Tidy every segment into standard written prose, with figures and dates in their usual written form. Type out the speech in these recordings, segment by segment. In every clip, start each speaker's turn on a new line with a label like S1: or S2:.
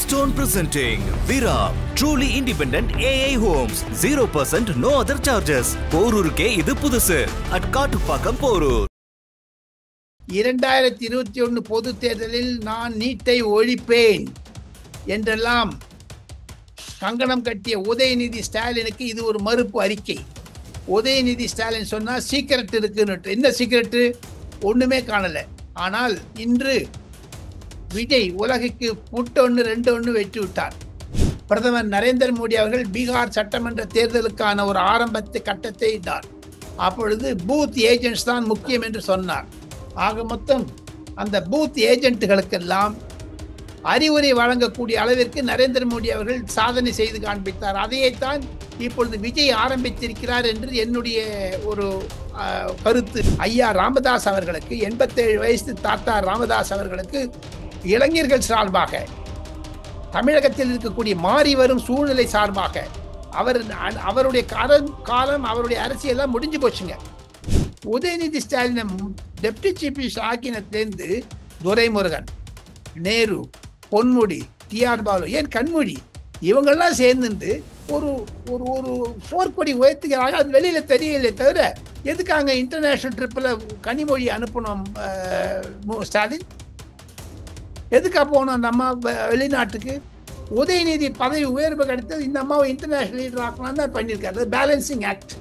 S1: Stone presenting Vira, truly independent AI homes, 0% no other charges. போரூருக்கே இது புதுசு at Kattupakkam Porur.
S2: 2021 பொது தேர்தலில் நான் நீட்டை ஒழிப்பேன் என்றெல்லாம் கங்கணம் கட்டிய உதயநிதி ஸ்டாலினுக்கு இது ஒரு மறுப்பு அறிக்கை. உதயநிதி ஸ்டாலின் சொன்னா சீக்கிரட் இருக்குன்னு. என்ன சீக்கிரட்டு? ஒண்ணுமே காணல. ஆனால் இன்று விஜய் உலகுக்கு புட்டொன்னு 2-1 வெற்றி விட்டார். பிரதமர் நரேந்திர மோடி அவர்கள் பீகார் சட்டமன்ற தேர்தலுக்கான ஒரு ஆரம்பத்தை கட்டத்தை இட்டார். அப்பொழுது பூத் ஏஜென்ட்ஸ் தான் முக்கியம் என்று சொன்னார். ஆக மொத்தம் அந்த பூத் ஏஜென்ட்டுகளுக்கெல்லாம் அறிவுரை வழங்கக்கூடிய அளவிற்கு நரேந்திர மோடி அவர்கள் சாதனை செய்து காண்பித்தார். அதையேத்தான் இப்பொழுது விஜய் ஆரம்பித்திருக்கிறார் என்று என்னுடைய ஒரு கருத்து. ஐயா ராமதாஸ் அவர்களுக்கு 87 வயசு தாத்தா ராமதாஸ் அவர்களுக்கு இளைஞர்கள் சார்பாக, தமிழகத்தில் இருக்கக்கூடிய மாறி வரும் சூழ்நிலை சார்பாக அவருடைய காலம் அவருடைய அரசியெல்லாம் முடிஞ்சு போச்சுங்க. உதயநிதி ஸ்டாலினை டெப்டி சீஃப் மினிஸ்டர் ஆக்கினத்திலேருந்து துரைமுருகன், நேரு, பொன்முடி, டிஆர் பாலு, ஏன் கண்மொழி, இவங்கெல்லாம் சேர்ந்துட்டு ஒரு ஒரு ஒரு போர்க்கொடி உயர்த்துகிறாங்க. அது வெளியில் தெரியலே தவிர எதுக்காக இன்டர்நேஷ்னல் ட்ரிப்பில் கனிமொழி அனுப்பணும்? ஸ்டாலின் எதுக்காக போகணும் அந்த அம்மா வெளிநாட்டுக்கு? உதயநிதி பதவி உயர்வு கிடைத்தது இந்த அம்மாவை இன்டர்நேஷனல் லீடர் ஆக்கலாம் தான் பண்ணியிருக்காரு. Balancing act.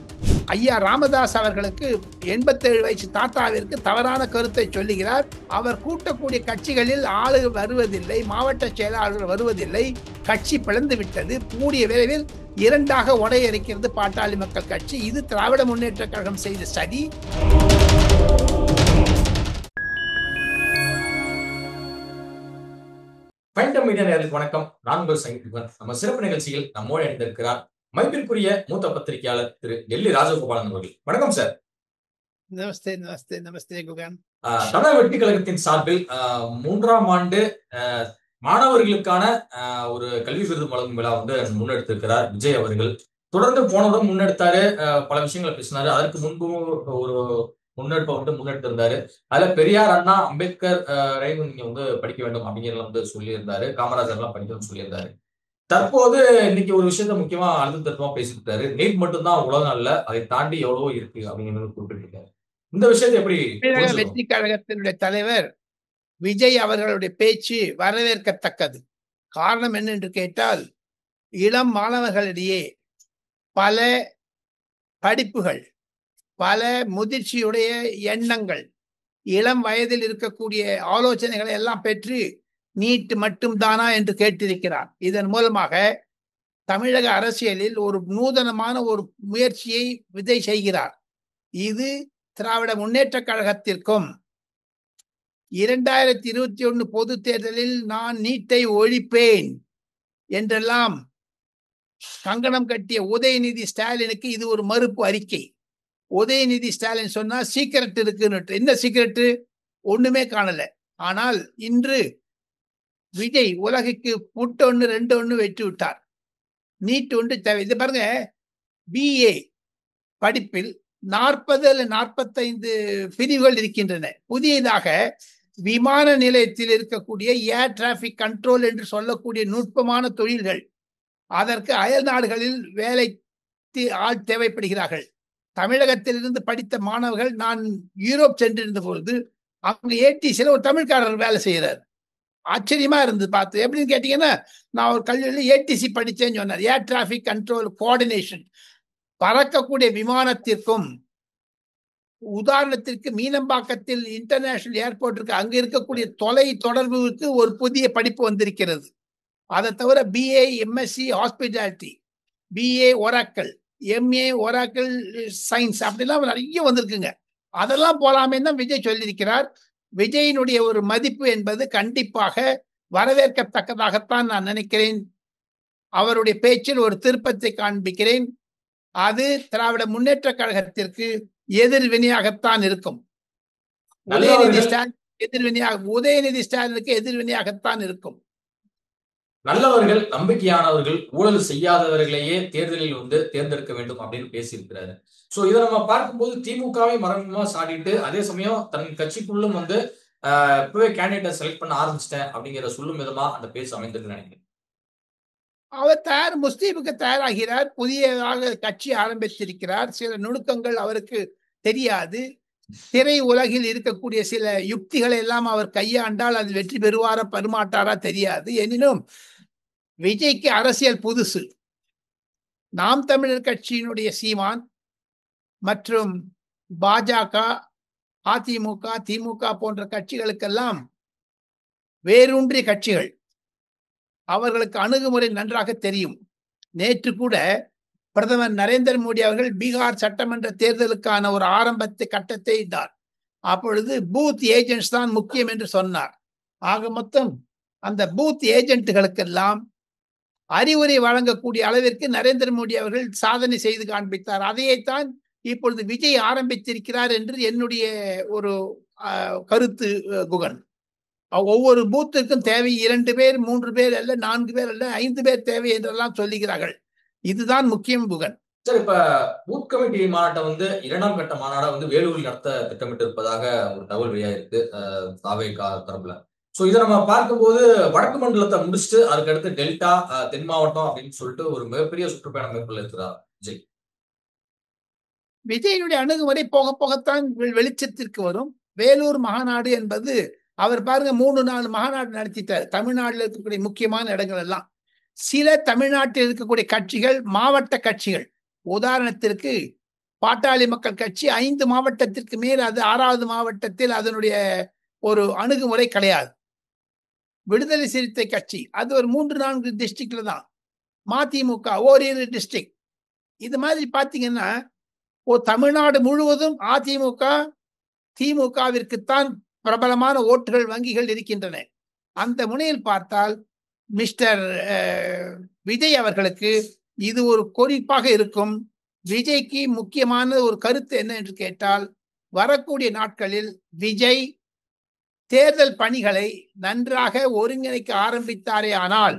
S2: ஐயா ராமதாஸ் அவர்களுக்கு 87 வயசு தாத்தாவிற்கு தவறான கருத்தை சொல்லுகிறார். அவர் கூட்டக்கூடிய கட்சிகளில் ஆளுகள் வருவதில்லை, மாவட்ட செயலாளர்கள் வருவதில்லை, கட்சி பிளந்து விட்டது, கூடிய விரைவில் 2ஆக உடைய இருக்கிறது பாட்டாளி மக்கள் கட்சி. இது திராவிட முன்னேற்ற கழகம் செய்த சதி.
S3: மீடியா நேயர்களுக்கு வணக்கம். நான் உங்கள் சங்கீதன். நம்ம சிறப்பு நிகழ்ச்சியில் நம்மோடு இணைந்திருக்கிறார் மதிப்பிற்குரிய மூத்த பத்திரிகையாளர் திரு டெல்லி ராஜகோபாலன் அவர்கள். வணக்கம் சார்.
S2: நமஸ்தே நமஸ்தே நமஸ்தே குகன்.
S3: தமிழக வெற்றி கழகத்தின் சார்பில் 3ஆம் ஆண்டு மாணவர்களுக்கான ஒரு கல்வி விருது வழங்கும் விழா முன்னெடுத்திருக்கிறார் விஜய் அவர்கள். தொடர்ந்து போனதும் முன்னெடுத்தாரு, பல விஷயங்களை பேசினாரு. அதற்கு முன்பும் ஒரு முன்னெடுப்பை முன்னெடுத்திருந்தாரு. அதுல பெரியார், அண்ணா, அம்பேத்கர் நீங்க படிக்க வேண்டும் அப்படிங்கிறத சொல்லியிருந்தாரு. காமராஜர் எல்லாம் படிக்கணும்னு சொல்லியிருந்தாரு. தற்போது இன்னைக்கு ஒரு விஷயத்த முக்கியமா அழுத்த தத்துவமா பேசிட்டு இருக்காரு. நீட் மட்டும்தான் உலகம் அல்ல, அதை தாண்டி எவ்வளவோ இருக்கு அப்படிங்கிறது குறிப்பிட்டிருக்காரு. இந்த விஷயத்தை எப்படி?
S2: வெற்றி கழகத்தினுடைய தலைவர் விஜய் அவர்களுடைய பேச்சு வரவேற்கத்தக்கது. காரணம் என்ன என்று கேட்டால், இளம் மாணவர்களிடையே பல படிப்புகள், பல முதிர்ச்சியுடைய எண்ணங்கள், இளம் வயதில் இருக்கக்கூடிய ஆலோசனைகளை எல்லாம் பெற்று நீட் மட்டும்தானா என்று கேட்டிருக்கிறார். இதன் மூலமாக தமிழக அரசியலில் ஒரு நூதனமான ஒரு முயற்சியை விஜய் செய்கிறார். இது திராவிட முன்னேற்ற கழகத்திற்கும் 2021 பொது தேர்தலில் நான் நீட்டை ஒழிப்பேன் என்றெல்லாம் கங்கணம் கட்டிய உதயநிதி ஸ்டாலினுக்கு இது ஒரு மறுப்பு அறிக்கை. உதயநிதி ஸ்டாலின் சொன்னா சீக்கிரட் இருக்குன்னு. என்ன சீக்கிரட்டு? ஒண்ணுமே காணல. ஆனால் இன்று விஜய் உலகுக்கு புட்டொன்னு 2-1 வெற்றி விட்டார். நீட் ஒன்று தேவை. இது பாருங்க, BA படிப்பில் 40 அல்லது 45 பிரிவுகள் இருக்கின்றன. புதியதாக விமான நிலையத்தில் இருக்கக்கூடிய ஏர் டிராபிக் கண்ட்ரோல் என்று சொல்லக்கூடிய நுட்பமான தொழில்கள், அதற்கு அயல் நாடுகளில் வேலை ஆள் தேவைப்படுகிறார்கள். தமிழகத்திலிருந்து படித்த மாணவர்கள், நான் யூரோப் சென்றிருந்த பொழுது அவங்க ATCல ஒரு தமிழ்காரர் வேலை செய்யறாரு. ஆச்சரியமா இருந்து பார்த்து. எப்படின்னு கேட்டீங்கன்னா, நான் ஒரு கல்லூரியில் ATC படித்தேன்னு சொன்னார். Air traffic control coordination. பறக்கக்கூடிய விமானத்திற்கும், உதாரணத்திற்கு மீனம்பாக்கத்தில் இன்டர்நேஷனல் ஏர்போர்ட் இருக்கு, அங்க இருக்கக்கூடிய தொலை தொடர்புக்கு ஒரு புதிய படிப்பு வந்திருக்கிறது. அதை தவிர BA MSc hospitality, BA Oracle, MA Oracle science, அப்படிலாம் நிறைய வந்திருக்குங்க. அதெல்லாம் போலாமே தான் விஜய் சொல்லியிருக்கிறார். விஜயினுடைய ஒரு மதிப்பு என்பது கண்டிப்பாக வரவேற்கத்தக்கதாகத்தான் நான் நினைக்கிறேன். அவருடைய பேச்சில் ஒரு திருப்பத்தை காண்பிக்கிறேன். அது திராவிட முன்னேற்ற கழகத்திற்கு எதிர்வினையாகத்தான் இருக்கும். உதயநிதி ஸ்டாலினுக்கு எதிர்வினையாகத்தான் இருக்கும்.
S3: நல்லவர்கள், நம்பிக்கையானவர்கள், ஊழல் செய்யாதவர்களையே தேர்தலில் தேர்ந்தெடுக்க வேண்டும் அப்படின்னு பேசியிருக்கிறாரு. சோ இதை நம்ம பார்க்கும்போது திமுகவை மறைமுகமா சாடிட்டு, அதே சமயம் தன் கட்சிக்குள்ளும் இப்பவே கேண்டிடேட்டை செலக்ட் பண்ண ஆரம்பிச்சிட்டேன் அப்படிங்கிற சொல்லும் விதமா அந்த பேச்சு அமைந்திருக்கு நினைக்கிறேன்.
S2: அவர் முஸ்லீமுக்கு தயாராகிறார். புதியதாக கட்சி ஆரம்பித்திருக்கிறார். சில நுணுக்கங்கள் அவருக்கு தெரியாது. திரை உலகில் இருக்கக்கூடிய சில யுக்திகளை எல்லாம் அவர் கையாண்டால் அது வெற்றி பெறுவாரா பெருமாட்டாரா தெரியாது. எனினும் விஜய்க்கு அரசியல் புதுசு. நாம் தமிழர் கட்சியினுடைய சீமான் மற்றும் பாஜக, அதிமுக, திமுக போன்ற கட்சிகளுக்கெல்லாம் வேரூன்றிய கட்சிகள். அவர்களுக்கு அணுகுமுறை நன்றாக தெரியும். நேற்று கூட பிரதமர் நரேந்திர மோடி அவர்கள் பீகார் சட்டமன்ற தேர்தலுக்கான ஒரு ஆரம்பத்தை கட்டத்தை இட்டார். அப்பொழுது பூத் ஏஜென்ட்ஸ் தான் முக்கியம் என்று சொன்னார். ஆக மொத்தம் அந்த பூத் ஏஜென்ட்டுகளுக்கெல்லாம் அறிவுரை வழங்கக்கூடிய அளவிற்கு நரேந்திர மோடி அவர்கள் சாதனை செய்து காண்பித்தார். அதையேத்தான் இப்பொழுது விஜய் ஆரம்பித்திருக்கிறார் என்று என்னுடைய ஒரு கருத்து குகன். ஒவ்வொரு பூத்திற்கும் தேவை 2 பேர் 3 பேர் அல்ல 4 பேர் அல்ல 5 பேர் தேவை என்றெல்லாம் சொல்லுகிறார்கள். இதுதான் முக்கியம் குகன்.
S3: சார், இப்ப பூத் கமிட்டி மாநாட்டை 2ஆம் கட்ட மாநாடா வேலூரில் நடத்த திட்டமிட்டு இருப்பதாக ஒரு தகவல் வெளியாயிருக்கு தாவேகா தரப்புல. சோ இதை நம்ம பார்க்கும்போது வடக்கு மண்டலத்தை முடிச்சுட்டு அதுக்கடுத்து டெல்டா, தென் மாவட்டம் அப்படின்னு சொல்லிட்டு ஒரு மிகப்பெரிய சுற்றுப்பயணம் மேற்கொள்ள இருக்கிறார் விஜய்.
S2: விஜயனுடைய அணுகுமுறை போக போகத்தான் வெளிச்சத்திற்கு வரும். வேலூர் மாநாடு என்பது அவர் பாருங்க 3-4 மாநாடு நடத்திட்டார். தமிழ்நாட்டில் இருக்கக்கூடிய முக்கியமான இடங்கள் எல்லாம். சில தமிழ்நாட்டில் இருக்கக்கூடிய கட்சிகள் மாவட்ட கட்சிகள், உதாரணத்திற்கு பாட்டாளி மக்கள் கட்சி 5 மாவட்டத்திற்கு மேல், அது 6வது மாவட்டத்தில் அதனுடைய ஒரு அணுகுமுறை கிடையாது. விடுதலை சிறுத்தை கட்சி அது ஒரு 3-4 டிஸ்ட்ரிக்ட்ல தான். மதிமுக ஓரிரு டிஸ்ட்ரிக்ட். இது மாதிரி பாத்தீங்கன்னா தமிழ்நாடு முழுவதும் அதிமுக திமுகவிற்குத்தான் பிரபலமான ஓட்டுகள் வங்கிகள் இருக்கின்றன. அந்த முனையில் பார்த்தால் மிஸ்டர் விஜய் அவர்களுக்கு இது ஒரு குறிப்பாக இருக்கும். விஜய்க்கு முக்கியமான ஒரு கருத்து என்ன என்று கேட்டால், வரக்கூடிய நாட்களில் விஜய் தேர்தல் பணிகளை நன்றாக ஒருங்கிணைக்க ஆரம்பித்தாரே ஆனால்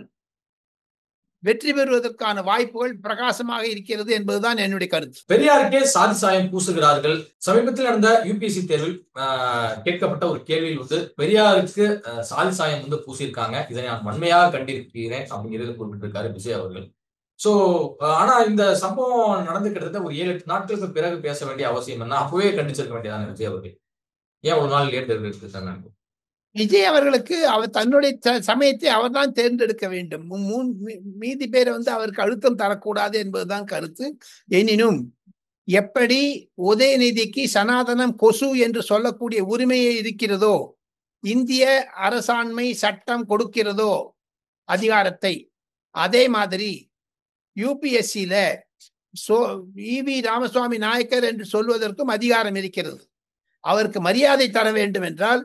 S2: வெற்றி பெறுவதற்கான வாய்ப்புகள் பிரகாசமாக இருக்கிறது என்பதுதான் என்னுடைய கருத்து.
S3: பெரியாருக்கே சாதி சாயம் பூசுகிறார்கள். சமீபத்தில் நடந்த யூபிஎஸ்சி தேர்வில் கேட்கப்பட்ட ஒரு கேள்வியில் பெரியாருக்கு சாதி சாயம் பூசியிருக்காங்க, இதை நான் வன்மையாக கண்டிருக்கிறேன் அப்படிங்கிறது குறிப்பிட்டிருக்காரு விஜய் அவர்கள். சோ ஆனா இந்த சம்பவம் நடந்து கிட்டத்தட்ட ஒரு 7-8 நாட்களுக்கு பிறகு பேச வேண்டிய அவசியம் என்ன? அப்பவே கண்டிச்சிருக்க வேண்டியதான விஜய் அவர்கள்? ஏன் ஒரு நாள் லேட் இருக்கு?
S2: விஜய் அவர்களுக்கு அவர் தன்னுடைய சமயத்தை அவர் தான் தேர்ந்தெடுக்க வேண்டும். மீதி பேரை அவருக்கு அழுத்தம் தரக்கூடாது என்பதுதான் கருத்து. எனினும் எப்படி உதயநிதிக்கு சனாதனம் கொசு என்று சொல்லக்கூடிய உரிமையை இருக்கிறதோ, இந்திய அரசாண்மை சட்டம் கொடுக்கிறதோ அதிகாரத்தை, அதே மாதிரி யூபிஎஸ்சியில ஈவி ராமசுவாமி நாயக்கர் என்று சொல்வதற்கும் அதிகாரம் இருக்கிறது. அவருக்கு மரியாதை தர வேண்டும் என்றால்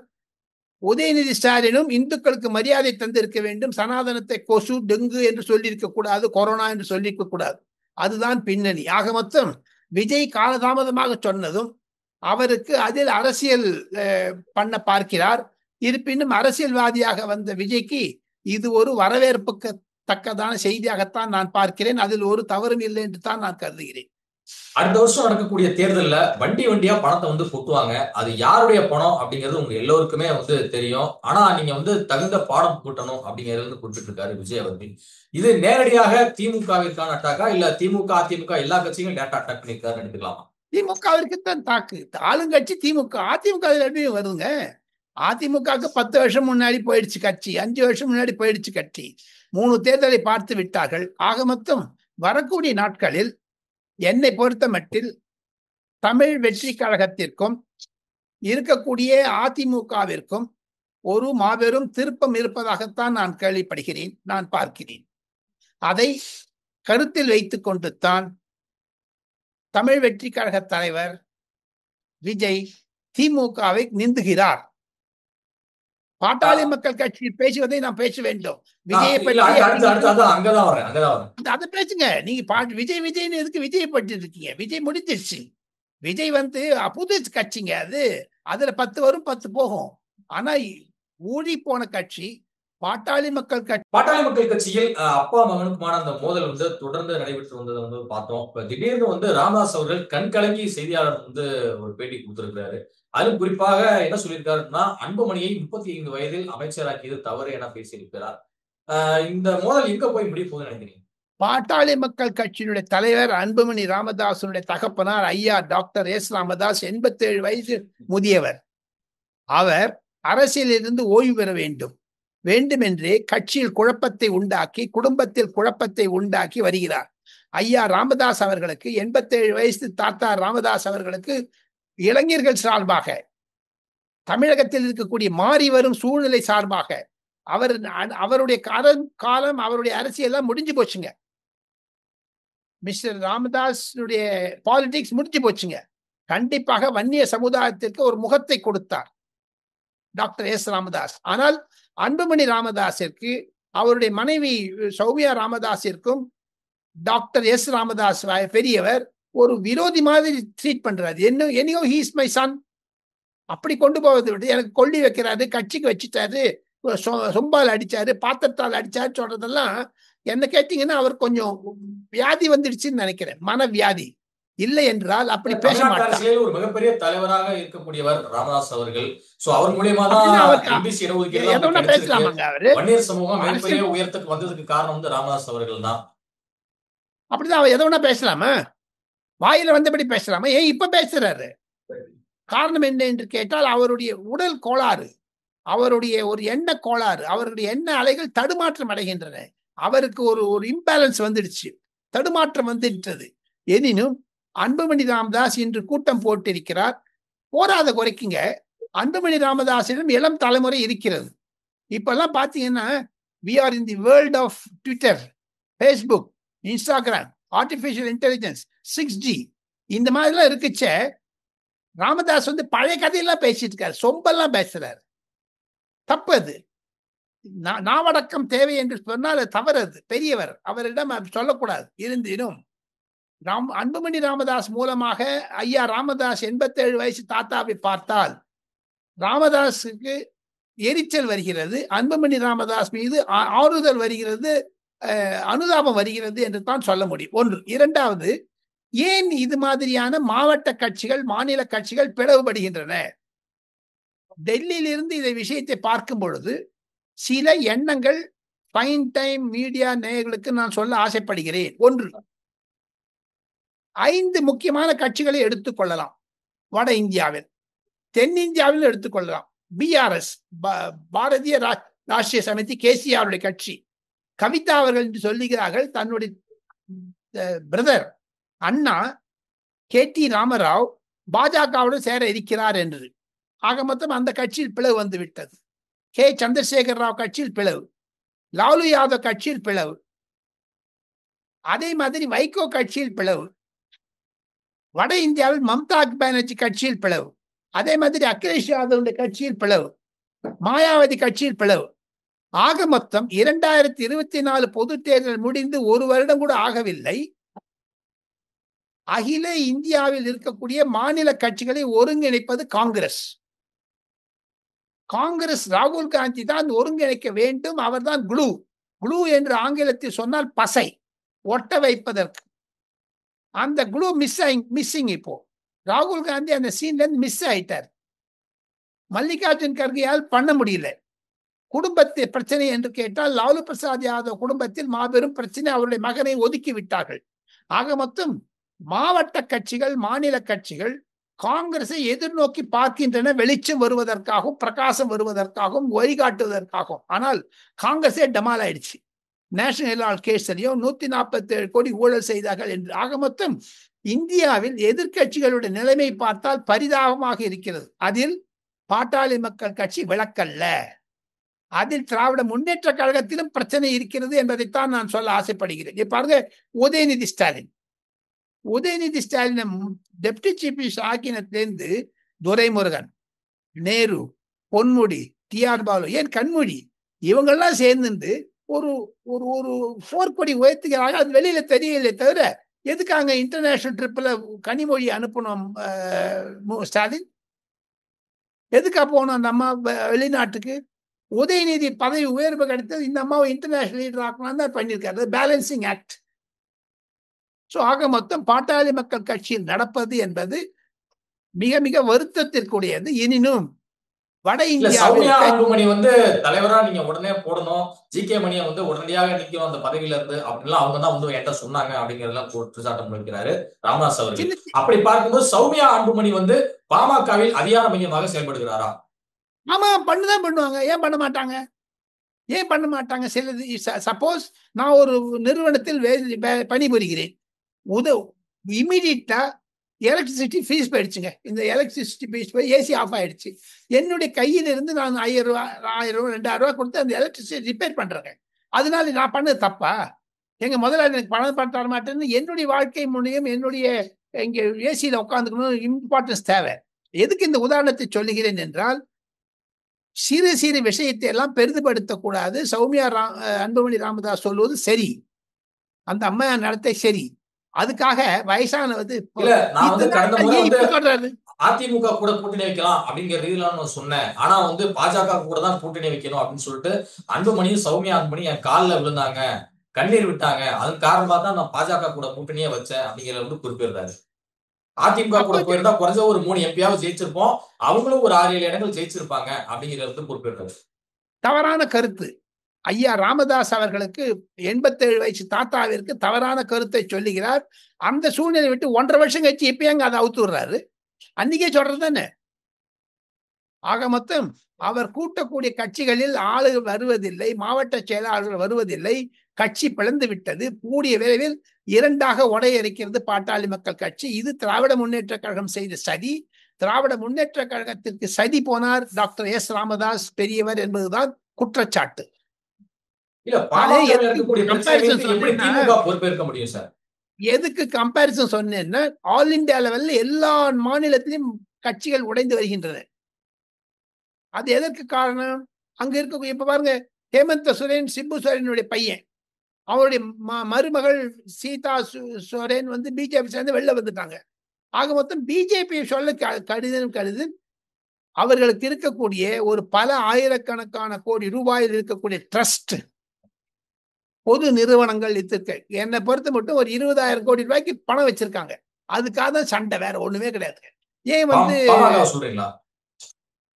S2: உதயநிதி ஸ்டாலினும் இந்துக்களுக்கு மரியாதை தந்திருக்க வேண்டும். சனாதனத்தை கொசு, டெங்கு என்று சொல்லியிருக்க கூடாது, கொரோனா என்று சொல்லியிருக்க கூடாது. அதுதான் பின்னணி. ஆக மொத்தம் விஜய் காலதாமதமாக சொன்னதும் அவருக்கு அதில் அரசியல் பண்ண பார்க்கிறார். இருப்பினும் அரசியல்வாதியாக வந்த விஜய்க்கு இது ஒரு வரவேற்புக்கு தக்கதான செய்தியாகத்தான் நான் பார்க்கிறேன். அதில் ஒரு தவறும் இல்லை என்று தான் நான் கருதுகிறேன்.
S3: அடுத்த வருஷம் நடக்கக்கூடிய தேர்தல்ல வண்டியா பணத்தை கொட்டுவாங்க. அது யாருடைய பணம் அப்படிங்கிறது உங்க எல்லோருக்குமே தெரியும். ஆனா நீங்க தகுந்த பாடம் கூட்டணும் அப்படிங்கிறது குறிப்பிட்டு இருக்காரு விஜய் அவர்கள். இது நேரடியாக திமுகவிற்கான அட்டாக்கா, இல்ல திமுக அதிமுக எல்லா கட்சிகளும் டேட்டா அட்டாக் பண்ணிருக்காரு எடுத்துக்கலாமா?
S2: திமுகவிற்கு தான் தாக்கு. ஆளுங்கட்சி திமுக, அதிமுக வருதுங்க. அதிமுகவுக்கு 10 வருஷம் முன்னாடி போயிடுச்சு கட்சி, 5 வருஷம் முன்னாடி போயிடுச்சு கட்சி. 3 தேர்தலை பார்த்து விட்டார்கள். ஆக மொத்தம் வரக்கூடிய நாட்களில் என்னை பொறுத்த மட்டில் தமிழ் வெற்றி கழகத்திற்கும் இருக்கக்கூடிய அதிமுகவிற்கும் ஒரு மாபெரும் திருப்பம் இருப்பதாகத்தான் நான் கேள்விப்படுகிறேன், நான் பார்க்கிறேன். அதை கருத்தில் வைத்துக் கொண்டு தான் தமிழ் வெற்றி கழக தலைவர் விஜய் திமுகவை நிந்துகிறார். பாட்டாளி மக்கள் கட்சியில் பேசுவதை நாம் பேச வேண்டும். விஜயை பற்றி அதை பேசுங்க. நீங்க விஜய் எதுக்கு விஜயை பற்றி இருக்கீங்க? விஜய் முடிஞ்சிருச்சு. விஜய் புது கட்சிங்க. அதுல 10 வரும் 10 போகும். ஆனா ஊழி போன கட்சி பாட்டாளி மக்கள் கட்சி.
S3: பாட்டாளி மக்கள் கட்சியில் அப்பா மகனுக்குமான அந்த மோதல் தொடர்ந்து நடைபெற்று வந்ததை பார்த்தோம். இப்ப திடீர்னு ராமதாஸ் அவர்கள் கண்கலங்கி செய்தியாளர் ஒரு பேட்டி கொடுத்திருக்கிறாரு. அதுவும் குறிப்பாக என்ன சொல்லியிருக்காருன்னா, அன்புமணியை 35 வயதில் அமைச்சராக்கியது தவறு என பேசியிருக்கிறார். இந்த மோதல் எங்க போய் முடிய போகுதுன்னு நினைக்கிறீங்க?
S2: பாட்டாளி மக்கள் கட்சியினுடைய தலைவர் அன்புமணி ராமதாசனுடைய தகப்பனார் ஐயா டாக்டர் எஸ் ராமதாஸ் 87 வயசு முதியவர். அவர் அரசியலிருந்து ஓய்வு பெற வேண்டுமென்றே கட்சியில் குழப்பத்தை உண்டாக்கி, குடும்பத்தில் குழப்பத்தை உண்டாக்கி வருகிறார். ஐயா ராமதாஸ் அவர்களுக்கு 87 வயசு தாத்தா ராமதாஸ் அவர்களுக்கு இளைஞர்கள் சார்பாக, தமிழகத்தில் இருக்கக்கூடிய மாறி வரும் சூழ்நிலை சார்பாக அவருடைய காலம் அவருடைய அரசியல் முடிஞ்சு போச்சுங்க. மிஸ்டர் ராமதாஸ் பாலிடிக்ஸ் முடிஞ்சு போச்சுங்க. கண்டிப்பாக வன்னிய சமுதாயத்திற்கு ஒரு முகத்தை கொடுத்தார் டாக்டர் எஸ் ராமதாஸ். ஆனால் அன்புமணி ராமதாஸிற்கு, அவருடைய மனைவி சௌமியா ராமதாஸிற்கும் டாக்டர் எஸ் ராமதாஸ் பெரியவர் ஒரு விரோதி மாதிரி ட்ரீட் பண்றாரு. என்னையோ ஹீ இஸ் மை சன் அப்படி கொண்டு போவதை விட்டு எனக்கு கொள்ளி வைக்கிறாரு, கட்சிக்கு வச்சுட்டாரு, சொம்பால் அடிச்சாரு, பாத்திரத்தால் அடிச்சாரு சொல்றதெல்லாம் என்ன கேட்டீங்கன்னா அவர் கொஞ்சம் வியாதி வந்துடுச்சுன்னு நினைக்கிறேன், மன வியாதி. இல்லை என்றால் அப்படி பேச மாட்டார்.
S3: ஒரு மிகப்பெரிய தலைவராக இருக்கக்கூடியவர் ராமதாஸ் அவர்கள். சோ அவர் மூலமா தான்
S2: பேசலாமாங்க அவரு?
S3: வன்னியர் சமூகம் மிகப்பெரிய உயரத்துக்கு வந்ததுக்கு காரணம் வந்து ராமதாஸ் அவர்கள் தான்.
S2: அப்படிதான் அவர் எதை வேணா பேசலாமா? வாயில வந்தபடி பேசலாமா? ஏன் இப்ப பேசுறாரு? காரணம் என்ன என்று கேட்டால் அவருடைய உடல் கோளாறு, அவருடைய ஒரு எண்ண கோளாறு, அவருடைய எண்ண அலைகள் தடுமாற்றம் அடைகின்றன. அவருக்கு ஒரு இம்பேலன்ஸ் வந்துடுச்சு, தடுமாற்றம் வந்துட்டது. எனினும் அன்புமணி ராமதாஸ் இன்று கூட்டம் போட்டிருக்கிறார். போராத குறைக்குங்க, அன்புமணி ராமதாஸிடம் இளம் தலைமுறை இருக்கிறது. இப்பெல்லாம் பாத்தீங்கன்னா we are in the world of Twitter, Facebook, Instagram, artificial intelligence, 6G இந்த மாதிரிலாம் இருக்குச்ச ராமதாஸ் பழைய கதையெல்லாம் பேசிட்டு இருக்காரு, சொம்பெல்லாம் பேசுறாரு. தப்பு அது. நாவடக்கம் தேவை என்று சொன்னால் அது தவறு. அது பெரியவர், அவரிடம் சொல்லக்கூடாது. இருந்தினும் அன்புமணி ராமதாஸ் மூலமாக ஐயா ராமதாஸ் 87 வயசு தாத்தாவை பார்த்தால் ராமதாஸுக்கு எரிச்சல் வருகிறது, அன்புமணி ராமதாஸ் மீது ஆறுதல் வருகிறது, அனுதாபம் வருகிறது என்று தான் சொல்ல முடியும். ஒன்று. இரண்டாவது, ஏன் இது மாதிரியான மாவட்ட கட்சிகள், மாநில கட்சிகள் பிளவுபடுகின்றன? டெல்லியிலிருந்து இருந்து இதை விஷயத்தை பார்க்கும் பொழுது சில எண்ணங்கள் ஃபைன் டைம் மீடியா நேயர்களுக்கு நான் சொல்ல ஆசைப்படுகிறேன். ஒன்று, 5 முக்கியமான கட்சிகளை எடுத்துக்கொள்ளலாம். வட இந்தியாவில், தென்னிந்தியாவில் எடுத்துக்கொள்ளலாம். பிஆர்எஸ், பாரதிய ராஷ்டிரிய சமிதி, கேசிஆருடைய கட்சி. கவிதா அவர்கள் என்று சொல்லுகிறார்கள் தன்னுடைய பிரதர் அண்ணா KT ராமராவ் பாஜகவுடன் சேர இருக்கிறார் என்று. ஆக மொத்தம் அந்த கட்சியில் பிளவு வந்து விட்டது. சந்திரசேகர் ராவ் கட்சியில் பிளவு, லாலு யாதவ் கட்சியில் பிளவு, அதே மாதிரி வைகோ கட்சியில் பிளவு, வட இந்தியாவில் மம்தா பானர்ஜி கட்சியில் பிளவு, அதே மாதிரி அகிலேஷ் யாதவ் கட்சியில் பிளவு, மாயாவதி கட்சியில் பிளவு. ஆக மொத்தம் 2024 பொது தேர்தல் முடிந்து 1 வருடம் கூட ஆகவில்லை. அகில இந்தியாவில் இருக்கக்கூடிய மாநில கட்சிகளை ஒருங்கிணைப்பது காங்கிரஸ். ராகுல் காந்தி தான் ஒருங்கிணைக்க வேண்டும். அவர்தான் குளூ என்று ஆங்கிலத்தில் சொன்னால் பசை, ஒட்ட வைப்பதற்கு. அந்த குளூ மிஸ்ஸிங். இப்போ ராகுல் காந்தி அந்த சீன்ல இருந்து மிஸ் ஆயிட்டார். மல்லிகார்ஜுன் கர்கேயால் பண்ண முடியல. குடும்பத்தில் பிரச்சனை என்று கேட்டால் லாலு பிரசாத் யாதவ் குடும்பத்தில் மாபெரும் பிரச்சனை, அவருடைய மகனை ஒதுக்கி விட்டார்கள். ஆக மொத்தம் மாவட்ட கட்சிகள், மாநில கட்சிகள் காங்கிரஸை எதிர்நோக்கி பார்க்கின்றன, வெளிச்சம் வருவதற்காகவும் பிரகாசம் வருவதற்காகவும் வழிகாட்டுவதற்காகவும். ஆனால் காங்கிரஸே டமால் ஆயிடுச்சு. நேஷனல் கேஸரையும் 147 கோடி ஊழல் செய்தார்கள் என்று. ஆக மொத்தம் இந்தியாவில் எதிர்கட்சிகளுடைய நிலைமை பார்த்தால் பரிதாபமாக இருக்கிறது. அதில் பாட்டாளி மக்கள் கட்சி விளக்கல்ல. அதில் திராவிட முன்னேற்ற கழகத்திலும் பிரச்சனை இருக்கிறது என்பதைத்தான் நான் சொல்ல ஆசைப்படுகிறேன். பாருங்க, Udhayanidhi Stalin deputy chief minister ஆக்கினத்திலிருந்து துரைமுருகன், நேரு, பொன்முடி, TR பாலு, ஏன் கண்மொழி, இவங்கெல்லாம் சேர்ந்து ஒரு ஒரு போர்க்கொடி உயர்த்துகிறாங்க. அது வெளியில தெரியல தவிர எதுக்காங்க இன்டர்நேஷனல் ட்ரிப்ல கனிமொழி அனுப்பணும்? ஸ்டாலின் எதுக்கா போனோம் அந்த அம்மா வெளிநாட்டுக்கு? உதயநிதி பதவி உயர்வு கிடைத்தது, இந்த அம்மாவை இன்டர்நேஷனல் லீடர் ஆக்கணும் தான் பண்ணியிருக்காரு. Balancing act. ஸோ ஆக மொத்தம் பாட்டாளி மக்கள் கட்சியில் நடப்பது என்பது மிக மிக வருத்தத்திற்குரியது. எனினும் வட
S3: இல்ல சௌமியா
S2: இந்தியாவிற்கு
S3: அன்புமணி வந்து தலைவரா நீங்க உடனே போடணும், ஜி.கே. மணியை வந்து உடனடியாக நிக்கணும் அந்த பதவியில இருந்து அப்படின்லாம் அவங்க தான் வந்து என்கிட்ட சொன்னாங்க அப்படிங்கறதெல்லாம் குற்றச்சாட்டம் வைக்கிறாரு ராமதாஸ் அவர்கள்.
S2: சின்ன
S3: அப்படி பார்க்கும்போது சௌமியா அன்புமணி வந்து பாமகவில் அதிகார மையமாக செயல்படுகிறாரா?
S2: ஆமா பண்ணுதான் பண்ணுவாங்க. ஏன் பண்ண மாட்டாங்க? ஏன் பண்ண மாட்டாங்க? சிலது சப்போஸ் நான் ஒரு நிறுவனத்தில் பணிபுரிகிறேன். இமீடியட்டா எலக்ட்ரிசிட்டி ஃபீஸ் போயிடுச்சுங்க. இந்த எலக்ட்ரிசிட்டி ஃபீஸ் போய் ஏசி ஆஃப் ஆயிடுச்சு. என்னுடைய கையில இருந்து நான் 1000 ரூபாய் 2000 ரூபாய் கொடுத்து அந்த எலக்ட்ரிசிட்டி ரிப்பேர் பண்றேங்க. அதனால நான் பண்ணது தப்பா? எங்க முதலாளி எனக்கு பணம் தர மாட்டேன்னு என்னுடைய வாழ்க்கை முனையும் என்னுடைய இங்க ஏசியில உட்காந்துக்கணும் இம்பார்ட்டன்ஸ் தேவை. எதுக்கு இந்த உதாரணத்தை சொல்லுகிறேன் என்றால், சிறு சிறு விஷயத்தை எல்லாம் பெரிதுபடுத்தக்கூடாது. சௌமியா அன்புமணி ராமதாஸ் சொல்வது சரி, அந்த அம்மா நடத்தை சரி. அதுக்காக வயசானது
S3: நான் வந்து கடந்த முறை வந்து
S2: சொல்றாரு
S3: அதிமுக கூட கூட்டணி வைக்கலாம் அப்படிங்கிற ரீதியில நான் சொன்னேன். ஆனா வந்து பாஜக கூட தான் கூட்டணி வைக்கணும் அப்படின்னு சொல்லிட்டு அன்புமணியும் சௌமியா அன்புமணி என் காலில் விழுந்தாங்க, கண்ணீர் விட்டாங்க. அதன் காரணமா தான் நான் பாஜக கூட கூட்டணியே வச்சேன் அப்படிங்கிற வந்து குறிப்பிடுறாரு. அதிமுக கூட போயிருந்தா குறைஞ்ச ஒரு 3 எம்பியாவது ஜெயிச்சிருப்போம், அவங்களும் ஒரு 6-7 இடங்கள் ஜெயிச்சிருப்பாங்க அப்படிங்கிறது வந்து குறிப்பிடுறாரு.
S2: தவறான கருத்து. ஐயா ராமதாஸ் அவர்களுக்கு 87 வயசு தாத்தாவிற்கு தவறான கருத்தை சொல்லுகிறார். அந்த சூழ்நிலை விட்டு 1.5 வருஷம் கழிச்சு எப்பயாங்க அதை அவுத்து விடுறாரு. அன்னைக்கே சொல்றது தானே. ஆக மொத்தம் அவர் கூட்டக்கூடிய கட்சிகளில் ஆளுகள் வருவதில்லை, மாவட்ட செயலாளர்கள் வருவதில்லை, கட்சி பிளந்து விட்டது. கூடிய விரைவில் 2ஆக உடைய இருக்கிறது பாட்டாளி மக்கள் கட்சி. இது திராவிட முன்னேற்ற கழகம் செய்த சதி. திராவிட முன்னேற்ற கழகத்திற்கு சதி போனார் டாக்டர் எஸ் ராமதாஸ் பெரியவர் என்பதுதான் குற்றச்சாட்டு. எதுக்கு கம்பேரிசன் சொன்னேன்னா, ஆல் இந்தியா லெவல்ல எல்லா மாநிலத்திலும் கட்சிகள் உடைந்து வருகின்றன. அது எதற்கு காரணம்? அங்க இருக்க இப்ப பாருங்க, ஹேமந்த சோரன் சிபு சோரனுடைய பையன், அவருடைய மருமகள் சீதா சோரன் வந்து பிஜேபி சேர்ந்து வெளில வந்துட்டாங்க. ஆக மொத்தம் பிஜேபி சொல்ல கடிதம் அவர்களுக்கு இருக்கக்கூடிய ஒரு பல ஆயிரக்கணக்கான கோடி ரூபாயில் இருக்கக்கூடிய ட்ரஸ்ட், பொது நிறுவனங்கள் என்னை பொறுத்த மட்டும் ஒரு 20,000 கோடி ரூபாய்க்கு பணம் வச்சிருக்காங்க. அதுக்காக தான் சண்டை, வேற ஒண்ணுமே கிடையாது. ஏன் வந்து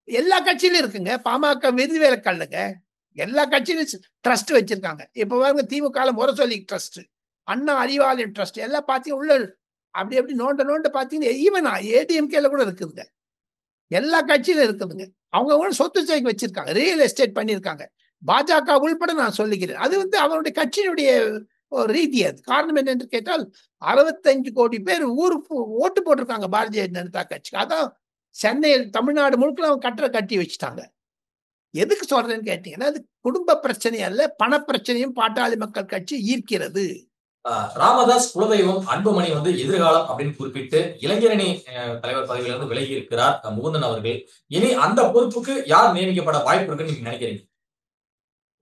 S2: எல்லா கட்சியிலும் இருக்குங்க. பாமக விருதுவேலக்கல்லுங்க, எல்லா கட்சியிலும் ட்ரஸ்ட் வச்சிருக்காங்க. இப்ப பாருங்க, திமுக முரசொலி ட்ரஸ்ட், அண்ணா அறிவாலயம் ட்ரஸ்ட் எல்லாம் பாத்தீங்கன்னா உள்ள அப்படி எப்படி நோண்ட பாத்தீங்கன்னா ஈவன் ஏடிஎம்கேல கூட இருக்குதுங்க. எல்லா கட்சியிலும் இருக்குதுங்க. அவங்க கூட சொத்து சேர்க்கை வச்சிருக்காங்க, ரியல் எஸ்டேட் பண்ணியிருக்காங்க. பாஜக உள்பட நான் சொல்லுகிறேன். அது வந்து அவருடைய கட்சியினுடைய ரீதி. அது காரணம் என்னென்று கேட்டால், 65 கோடி பேர் ஊருக்கு ஓட்டு போட்டிருக்காங்க பாரதிய ஜனதா கட்சிக்கு. அதான் சென்னையில் தமிழ்நாடு முழுக்க அவங்க கட்டி வச்சுட்டாங்க. எதுக்கு சொல்றேன்னு கேட்டீங்கன்னா, அது குடும்ப பிரச்சனை அல்ல, பண பிரச்சனையும் பாட்டாளி மக்கள் கட்சி ஈர்க்கிறது.
S3: ராமதாஸ் குலதெய்வம் அன்புமணி வந்து எதிர்காலம் அப்படின்னு குறிப்பிட்டு இளைஞரணி தலைவர் பதவியிலிருந்து விலகி இருக்கிறார் முகுந்தன் அவர்கள். இனி அந்த பொறுப்புக்கு யார் நியமிக்கப்பட வாய்ப்பு இருக்குன்னு நீங்க நினைக்கிறீங்க?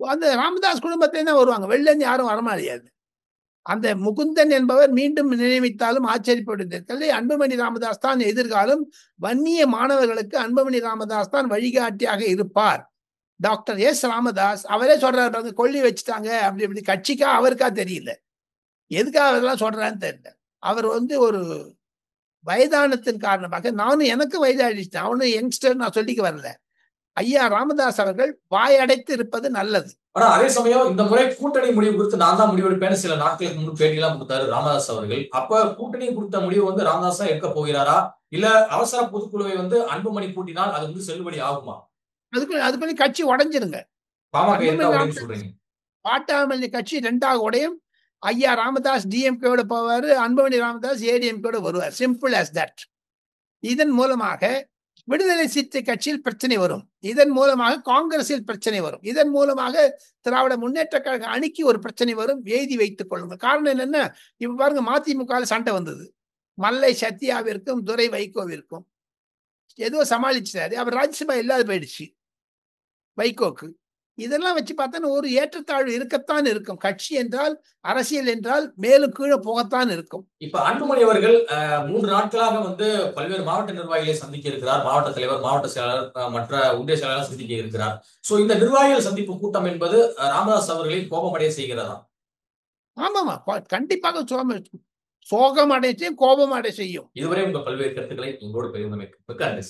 S2: அந்த ராமதாஸ் குடும்பத்திலே தான் வருவாங்க, வெளில இருந்து யாரும் வரமாடியாது. அந்த முகுந்தன் என்பவர் மீண்டும் நியமித்தாலும் ஆச்சரியப்படுவதற்கில்லை. அன்புமணி ராமதாஸ் தான் எதிர்காலம். வன்னிய மாணவர்களுக்கு அன்புமணி ராமதாஸ் தான் வழிகாட்டியாக இருப்பார். டாக்டர் எஸ் ராமதாஸ் அவரே சொல்றாரு, கொல்லி வச்சுட்டாங்க அப்படி இப்படி. கட்சிக்கா அவருக்கா தெரியல, எதுக்காக அதெல்லாம் சொல்றான்னு தெரியல. அவர் வந்து ஒரு வயதானத்தின் காரணமாக, நானும் எனக்கு வயதாடிச்சேன், அவனு யங்ஸ்டர் நான் சொல்லிக்க வரல. ஐயா ராமதாஸ் அவர்கள் வாயடைத்து இருப்பது நல்லது.
S3: ஆனா அதே சமயம் இந்த முறை கூட்டணி முடிவு குறித்து நான் தான் முடிவெடுப்பேன்னு சில நாட்களுக்கு முன்பு பேட்டியெல்லாம் கொடுத்தாரு ராமதாஸ் அவர்கள். அப்ப கூட்டணி கொடுத்த முடிவு வந்து ராமதாஸ் தான் எடுக்க போகிறாரா, இல்ல அவசர பொதுக்குழுவை வந்து அன்புமணி கூட்டினால் அது வந்து செல்லுபடி ஆகுமா?
S2: அதுக்குள்ள கட்சி உடைஞ்சிருங்க. பாட்டாளி கட்சி 2ஆக உடையும். ஐயா ராமதாஸ் டிஎம்கேவோட போவாரு, அன்புமணி ராமதாஸ் ஏடிஎம்கேவோட வருவார். Simple as that. இதன் மூலமாக விடுதலை சிறுத்தை கட்சியில் பிரச்சனை வரும், இதன் மூலமாக காங்கிரஸில் பிரச்சனை வரும், இதன் மூலமாக திராவிட முன்னேற்ற கழக அணிக்கு ஒரு பிரச்சனை வரும். எழுதி வைத்துக் கொள்ளுங்க. காரணம் என்னன்னா, இப்ப பாருங்க, மதிமுக சண்டை வந்தது. மல்லை சத்யாவிற்கும் துரை வைகோவிற்கும் ஏதோ சமாளிச்சாரு. அவர் ராஜ்யசபா இல்லாத போயிடுச்சு வைகோக்கு. இதெல்லாம் வச்சு பார்த்தா ஒரு ஏற்றத்தாழ்வு இருக்கத்தான் இருக்கும். கட்சி என்றால், அரசியல் என்றால் மேலும் கீழே போகத்தான் இருக்கும்.
S3: இப்ப அன்புமணி அவர்கள் 3 நாட்களாக வந்து பல்வேறு மாவட்ட நிர்வாகிகளை சந்திக்க இருக்கிறார். மாவட்ட தலைவர், மாவட்ட செயலாளர், மற்ற ஒன்றிய செயலாளர் சந்திக்க இருக்கிறார். சோ இந்த நிர்வாகிகள் சந்திப்பு கூட்டம் என்பது ராமதாஸ் அவர்களை கோபமடைய செய்கிறதா?
S2: ஆமாமா, கண்டிப்பாக சோகம் அடைய செய்யும், கோபம் அடைய செய்யும்.
S3: இதுவரை உங்க பல்வேறு கருத்துக்களை உங்களோடு பகிர்ந்தமைக்கு மிக்க நன்றி.